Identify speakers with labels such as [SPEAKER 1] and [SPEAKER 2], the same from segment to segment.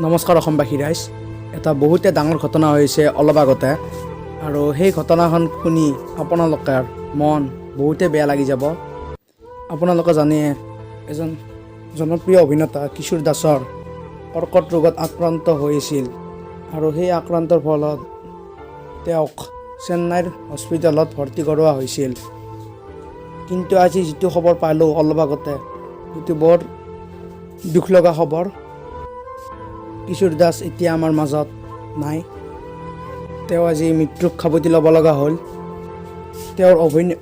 [SPEAKER 1] নমস্কাৰ অসমবাসী ৰাইজ। এটা বহুতে ডাঙৰ ঘটনা হৈছে অলপ আগতে, আৰু সেই ঘটনাখন শুনি আপোনালোকৰ মন বহুতে বেয়া লাগি যাব। আপোনালোকে জানে এজন জনপ্ৰিয় অভিনেতা কিশোৰ দাসৰ কৰ্কট ৰোগত আক্ৰান্ত হৈছিল, আৰু সেই আক্ৰান্তৰ ফলত তেওঁক চেন্নাইৰ হস্পিটেলত ভৰ্তি কৰোৱা হৈছিল। কিন্তু আজি যিটো খবৰ পালোঁ অলপ আগতে, সেইটো বৰ দুখ লগা খবৰ। কিশোৰ দাস এতিয়া আমাৰ মাজত নাই। তেওঁ আজি মৃত্যুক সাৱটি ল'ব লগা হ'ল। তেওঁৰ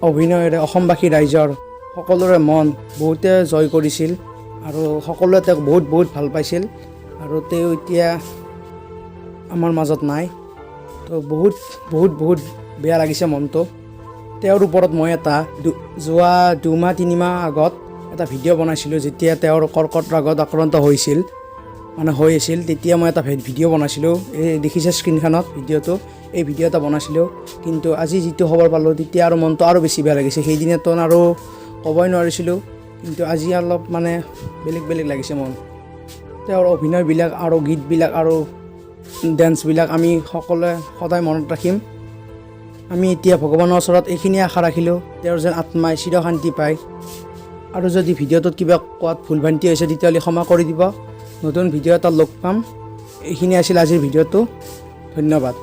[SPEAKER 1] অভিনয়েৰে অসমবাসী ৰাইজৰ সকলোৰে মন বহুতে জয় কৰিছিল, আৰু সকলোৱে তেওঁক বহুত ভাল পাইছিল, আৰু তেওঁ এতিয়া আমাৰ মাজত নাই। তো বহুত বেয়া লাগিছে মনটো। তেওঁৰ ওপৰত মই যোৱা 2-3 মাহ আগত এটা ভিডিঅ' বনাইছিলোঁ। যেতিয়া তেওঁৰ কৰ্কট ৰোগত আক্ৰান্ত হৈ আছিল, তেতিয়া মই এটা ভিডিঅ' বনাইছিলোঁ। এই দেখিছে স্ক্ৰীণখনত ভিডিঅ'টো, এই ভিডিঅ' এটা বনাইছিলোঁ। কিন্তু আজি যিটো খবৰ পালোঁ, তেতিয়া আৰু মনটো আৰু বেছি বেয়া লাগিছে। সেইদিনাতো আৰু ক'বই নোৱাৰিছিলোঁ, কিন্তু আজি অলপ বেলেগ লাগিছে মন। তেওঁৰ অভিনয়বিলাক আৰু গীতবিলাক আৰু ডেন্সবিলাক আমি সকলোৱে সদায় মনত ৰাখিম। আমি এতিয়া ভগৱানৰ ওচৰত এইখিনিয়ে আশা ৰাখিলোঁ, তেওঁৰ যেন আত্মাই চিৰশান্তি পায়। আৰু যদি ভিডিঅ'টোত কিবা কোৱাত ভুল ভ্ৰান্তি হৈছে, তেতিয়াহ'লে ক্ষমা কৰি দিব। নতুন ভিডিঅ' এটা লগ পাম। এইখিনি আছিল আজিৰ ভিডিঅ'টো। ধন্যবাদ।